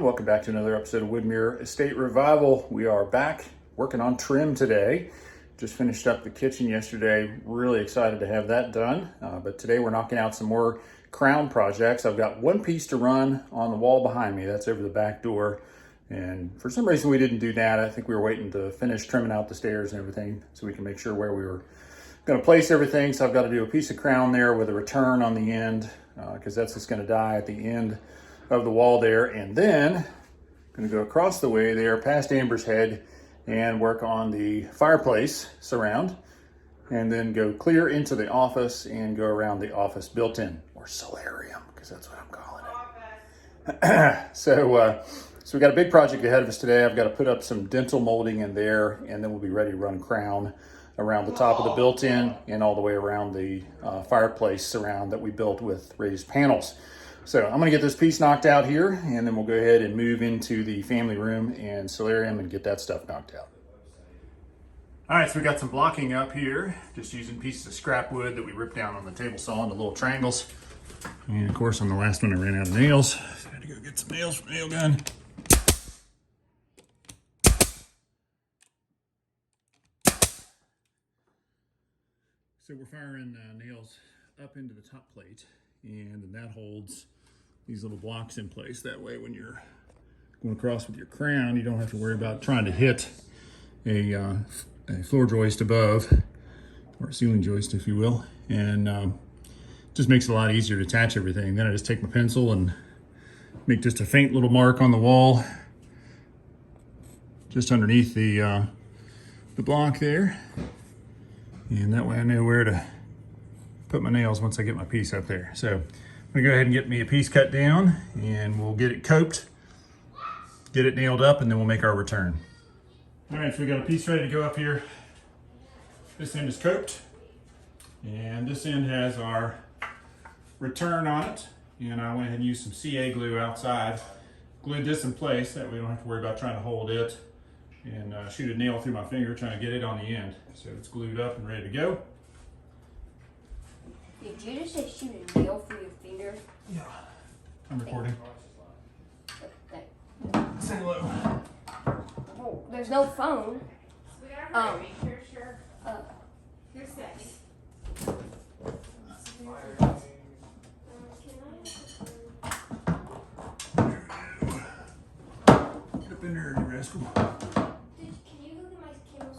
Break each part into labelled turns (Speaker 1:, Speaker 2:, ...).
Speaker 1: everyone. Welcome back to another episode of Woodmere Estate Revival. We are back working on trim today. Just finished up the kitchen yesterday. Really excited to have that done. But today we're knocking out some more crown projects. I've got one piece to run on the wall behind me. That's over the back door. And for some reason we didn't do that. I think we were waiting to finish trimming out the stairs and everything so we can make sure where we were going to place everything. So I've got to do a piece of crown there with a return on the end because that's just going to die at the end of the wall there. And then I'm going to go across the way there past Amber's head and work on the fireplace surround, and then go clear into the office and go around the office built-in, or solarium, because that's what I'm calling it. So we got a big project ahead of us today. I've got to put up some dental molding in there, and then we'll be ready to run crown around the top of the built-in and all the way around the fireplace surround that we built with raised panels. So I'm gonna get this piece knocked out here, and then we'll go ahead and move into the family room and solarium and get that stuff knocked out. All right, so we got some blocking up here, just using pieces of scrap wood that we ripped down on the table saw into little triangles. And of course, on the last one, I ran out of nails. So I had to go get some nails from the nail gun. So we're firing nails up into the top plate, and then that holds these little blocks in place. That way when you're going across with your crown, you don't have to worry about trying to hit a floor joist above, or a ceiling joist if you will, and just makes it a lot easier to attach everything. Then I just take my pencil and make just a faint little mark on the wall just underneath the block there, and that way I know where to put my nails once I get my piece up there. So I'm gonna go ahead and get me a piece cut down, and we'll get it coped, get it nailed up, and then we'll make our return. All right, so we got a piece ready to go up here. This end is coped, and this end has our return on it. And I went ahead and used some CA glue outside, glued this in place, that way we don't have to worry about trying to hold it and shoot a nail through my finger trying to get it on the end. So it's glued up and ready to go.
Speaker 2: Did you just say shoot a nail through your finger?
Speaker 1: Yeah, I'm recording.
Speaker 2: Okay.
Speaker 1: Say hello.
Speaker 2: Oh, there's no phone.
Speaker 3: Sure. Here's this.
Speaker 1: Get up in there, you rascal.
Speaker 2: Can you look at my cables?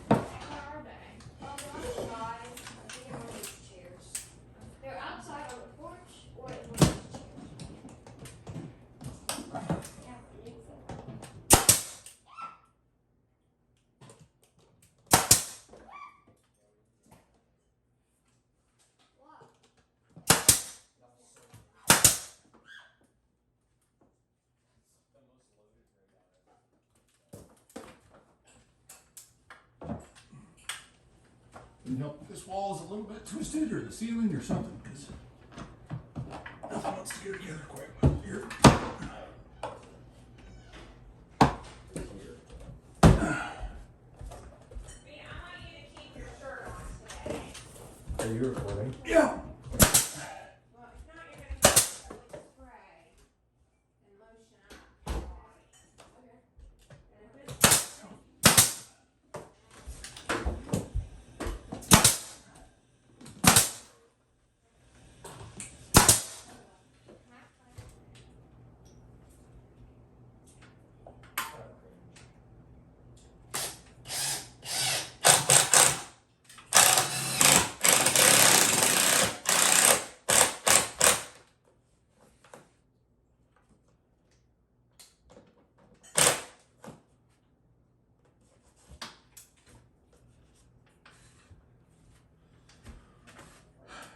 Speaker 3: Where are they?
Speaker 2: Oh, they're outside. I think they're on these chairs. They're outside on the porch or in one of these chairs.
Speaker 1: Can help if this wall is a little bit twisted, or the ceiling, or something, because nothing wants to get together quite well here. Are you recording? Yeah.
Speaker 3: Well, if not, you're gonna have to spray and lotion up your body.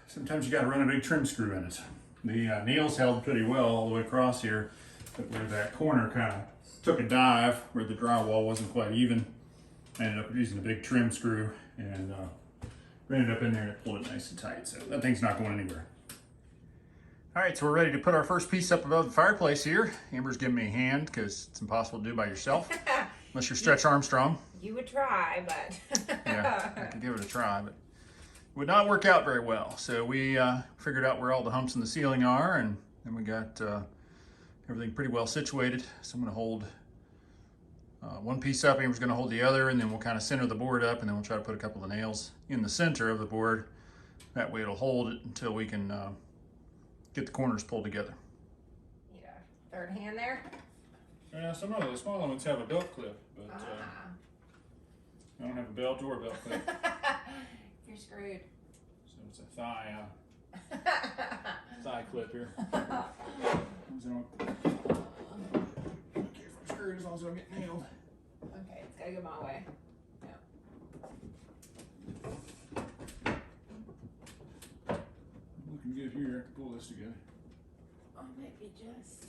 Speaker 1: Sometimes you got to run a big trim screw in it. The nails held pretty well all the way across here, but where that corner kind of took a dive, where the drywall wasn't quite even, I ended up using a big trim screw and ran it up in there and it pulled it nice and tight. So that thing's not going anywhere. All right, so we're ready to put our first piece up above the fireplace here. Amber's giving me a hand because it's impossible to do by yourself, unless you're Stretch Armstrong.
Speaker 3: You would try, but
Speaker 1: Yeah, I could give it a try, but would not work out very well. So we figured out where all the humps in the ceiling are, and then we got everything pretty well situated. So I'm gonna hold one piece up, Amber's gonna hold the other, and then we'll kind of center the board up, and then we'll try to put a couple of nails in the center of the board. That way it'll hold it until we can get the corners pulled together.
Speaker 3: Need a third hand there?
Speaker 1: Yeah, some of the smaller ones have a belt clip, but I don't have a belt or a belt clip.
Speaker 3: You're screwed.
Speaker 1: So it's a thigh clip here. So, I don't care if I'm screwed as long as I don't get nailed.
Speaker 3: Okay, it's gotta go my way.
Speaker 1: Looking good here. I can pull this together.
Speaker 3: Oh, maybe just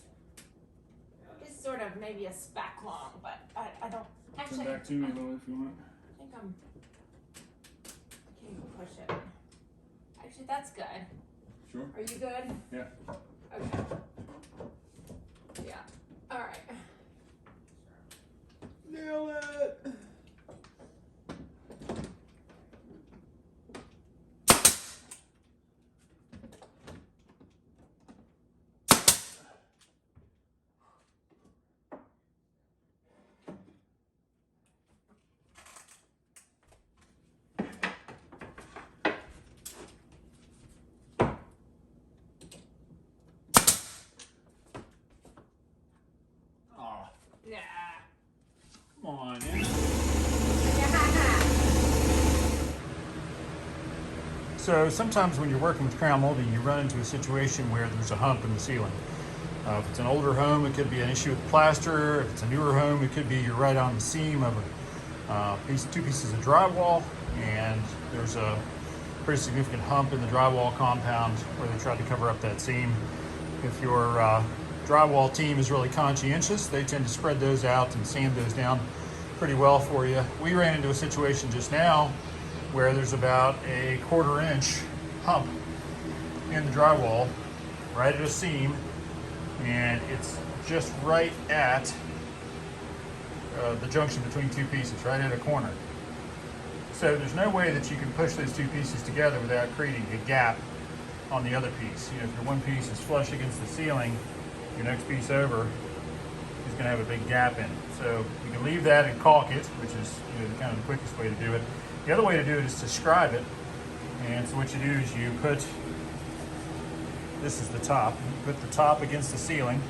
Speaker 3: sort of maybe a speck long, but I don't actually.
Speaker 1: Come back to me a little if you want.
Speaker 3: I think I can't even push it. Actually, that's good.
Speaker 1: Sure.
Speaker 3: Are you good?
Speaker 1: Yeah.
Speaker 3: Okay. Yeah. All right.
Speaker 1: Nail it.
Speaker 3: Yeah.
Speaker 1: Come on, man. So sometimes when you're working with crown molding, you run into a situation where there's a hump in the ceiling. If it's an older home, it could be an issue with the plaster. If it's a newer home, it could be you're right on the seam of two pieces of drywall, and there's a pretty significant hump in the drywall compound where they tried to cover up that seam. If your drywall team is really conscientious, they tend to spread those out and sand those down pretty well for you. We ran into a situation just now where there's about a 1/4 inch hump in the drywall right at a seam, and it's just right at the junction between two pieces, right at a corner. So there's no way that you can push those two pieces together without creating a gap on the other piece. You know, if your one piece is flush against the ceiling, your next piece over is going to have a big gap in it. So you can leave that and caulk it, which is kind of the quickest way to do it. The other way to do it is to scribe it. And so what you do is you put, this is the top, you put the top against the ceiling,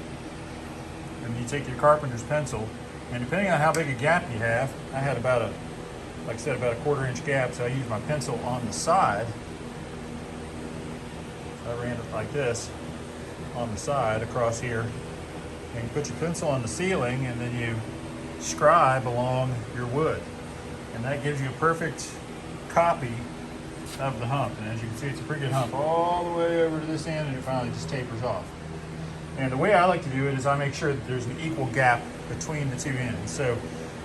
Speaker 1: and you take your carpenter's pencil, and depending on how big a gap you have, I had about a, like I said, about a 1/4 inch gap, so I used my pencil on the side. So I ran it like this on the side across here, and you put your pencil on the ceiling, and then you scribe along your wood, and that gives you a perfect copy of the hump. And as you can see, it's a pretty good hump all the way over to this end, and it finally just tapers off. And the way I like to do it is I make sure that there's an equal gap between the two ends. So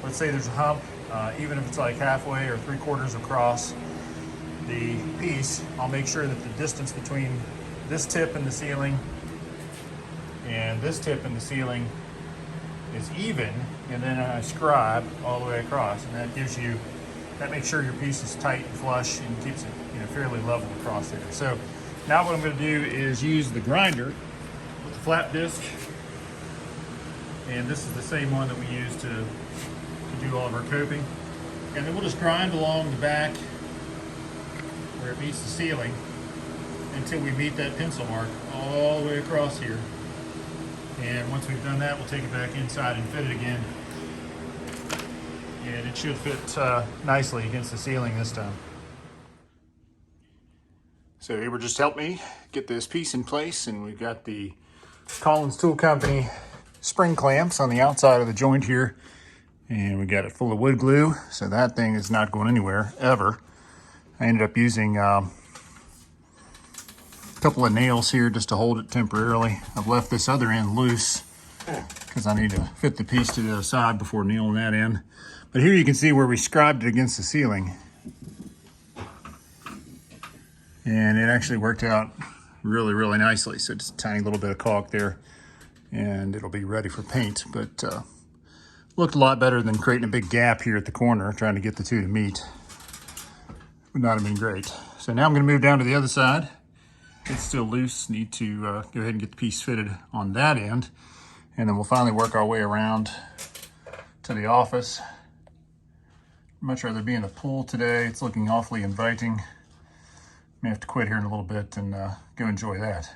Speaker 1: let's say there's a hump, even if it's like halfway or 3/4 across the piece, I'll make sure that the distance between this tip and the ceiling and this tip in the ceiling is even, and then I scribe all the way across, and that makes sure your piece is tight and flush and keeps it fairly level across there. So now what I'm going to do is use the grinder with the flat disc, and this is the same one that we use to do all of our coping, and then we'll just grind along the back where it meets the ceiling until we meet that pencil mark all the way across here. And once we've done that, we'll take it back inside and fit it again. And it should fit nicely against the ceiling this time. So Amber just helped me get this piece in place, and we've got the Collins Tool Company spring clamps on the outside of the joint here. And we got it full of wood glue, so that thing is not going anywhere, ever. I ended up using a couple of nails here just to hold it temporarily. I've left this other end loose because I need to fit the piece to the other side before nailing that in. But here you can see where we scribed it against the ceiling. And it actually worked out really, really nicely. So just a tiny little bit of caulk there, and it'll be ready for paint. But looked a lot better than creating a big gap here at the corner, trying to get the two to meet. Would not have been great. So now I'm going to move down to the other side. It's still loose. Need to go ahead and get the piece fitted on that end. And then we'll finally work our way around to the office. Much rather be in the pool today. It's looking awfully inviting. May have to quit here in a little bit and go enjoy that.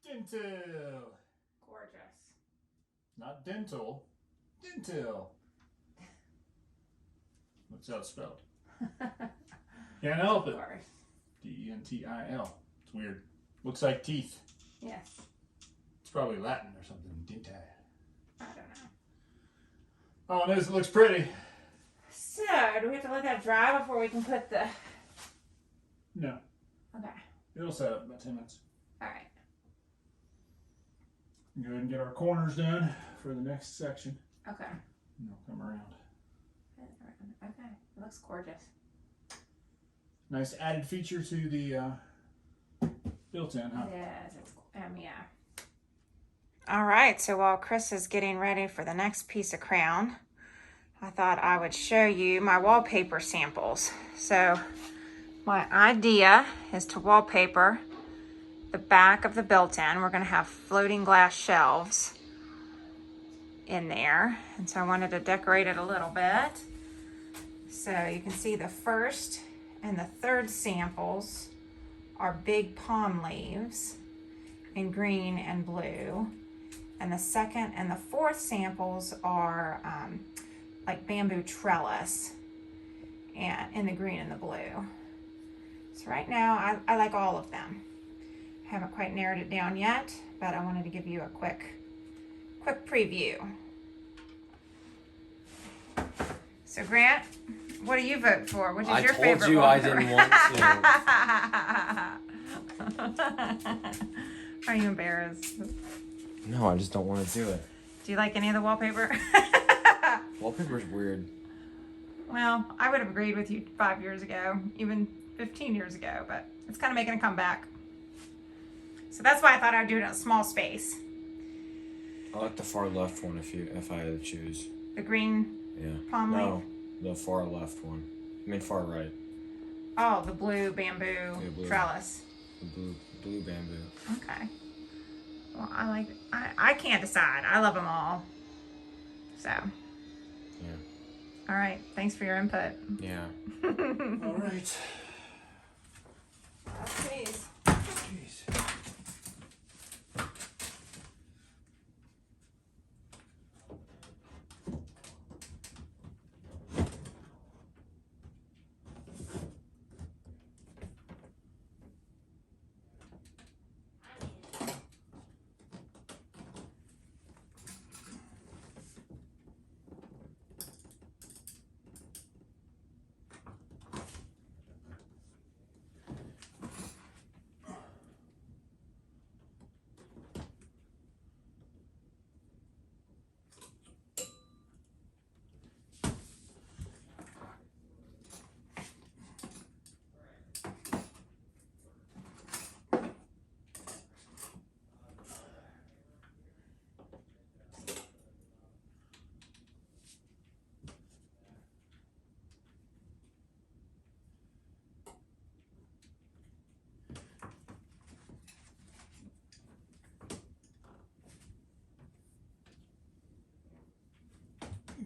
Speaker 1: Dentil.
Speaker 3: Gorgeous.
Speaker 1: Not dental. Dentil. What's that spelled? Can't help it.
Speaker 3: Of course.
Speaker 1: D-E-N-T-I-L. It's weird. Looks like teeth.
Speaker 3: Yes.
Speaker 1: It's probably Latin or something. Dental.
Speaker 3: I don't know.
Speaker 1: All it is, it looks pretty.
Speaker 3: So, do we have to let that dry before we can put the...
Speaker 1: No.
Speaker 3: Okay.
Speaker 1: It'll set up in about 10 minutes.
Speaker 3: All right.
Speaker 1: Go ahead and get our corners done for the next section.
Speaker 3: Okay.
Speaker 1: And they'll come around.
Speaker 3: Okay. It looks gorgeous.
Speaker 1: Nice added feature to the built-in, huh?
Speaker 3: Yes. It's, yeah. All right. So while Chris is getting ready for the next piece of crown, I thought I would show you my wallpaper samples. So my idea is to wallpaper the back of the built-in. We're going to have floating glass shelves in there, and so I wanted to decorate it a little bit. So you can see the first and the third samples are big palm leaves in green and blue, and the second and the fourth samples are like bamboo trellis and in the green and the blue. So right now I like all of them. Haven't quite narrowed it down yet, but I wanted to give you a quick preview. So Grant, what do you vote for? Which is your favorite?
Speaker 4: I told you I didn't want
Speaker 3: to. Are you embarrassed?
Speaker 4: No, I just don't want to do it.
Speaker 3: Do you like any of the wallpaper?
Speaker 4: Wallpaper's weird.
Speaker 3: Well, I would have agreed with you 5 years ago, even 15 years ago, but it's kind of making a comeback. So that's why I thought I'd do it in a small space.
Speaker 4: I like the far left one if I had to choose.
Speaker 3: The green palm leaf?
Speaker 4: No, the far left one. I mean far right.
Speaker 3: Oh, the blue bamboo
Speaker 4: blue.
Speaker 3: trellis.
Speaker 4: The blue bamboo.
Speaker 3: Okay. Well, I can't decide. I love them all. So.
Speaker 4: Yeah.
Speaker 3: All right. Thanks for your input.
Speaker 4: Yeah.
Speaker 1: All right.
Speaker 3: Please.
Speaker 1: Jeez.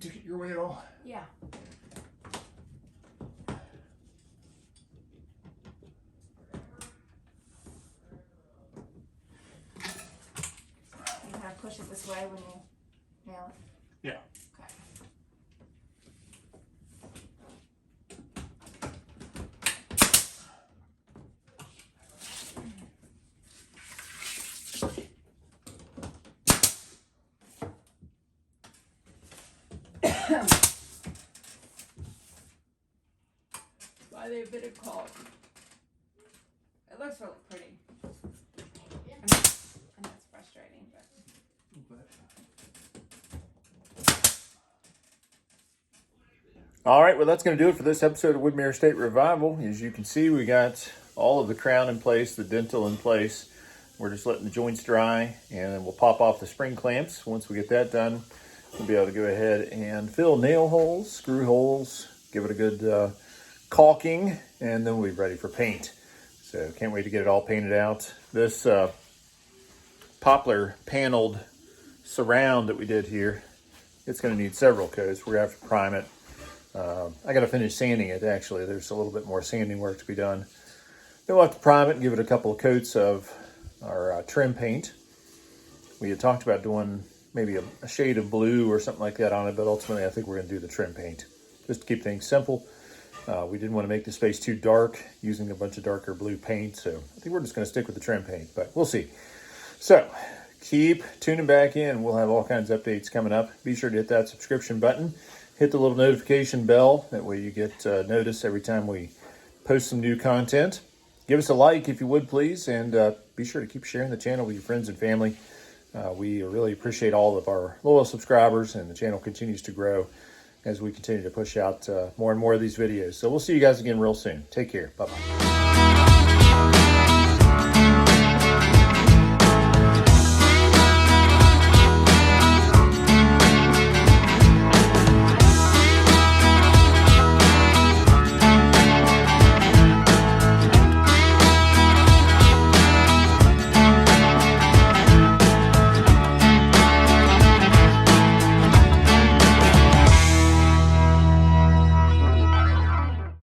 Speaker 1: took it your way at all?
Speaker 3: Yeah. You kind of push it this way when you nail it.
Speaker 1: Yeah.
Speaker 3: Okay. Why they've been called. It looks really pretty. I know it's frustrating, but.
Speaker 1: All right, well, that's going to do it for this episode of Woodmere Estate Revival. As you can see, we got all of the crown in place, the dentil in place. We're just letting the joints dry, and then we'll pop off the spring clamps. Once we get that done, we'll be able to go ahead and fill nail holes, screw holes, give it a good caulking, and then we'll be ready for paint. So can't wait to get it all painted out. This poplar paneled surround that we did here, it's going to need several coats. We're going to have to prime it. I got to finish sanding it, actually. There's a little bit more sanding work to be done. Then we'll have to prime it and give it a couple of coats of our trim paint. We had talked about doing maybe a shade of blue or something like that on it, but ultimately I think we're going to do the trim paint just to keep things simple. We didn't want to make the space too dark using a bunch of darker blue paint, so I think we're just going to stick with the trim paint, but we'll see. So keep tuning back in. We'll have all kinds of updates coming up. Be sure to hit that subscription button. Hit the little notification bell. That way you get notice every time we post some new content. Give us a like if you would, please, and be sure to keep sharing the channel with your friends and family. We really appreciate all of our loyal subscribers, and the channel continues to grow as we continue to push out more and more of these videos. So we'll see you guys again real soon. Take care. Bye-bye.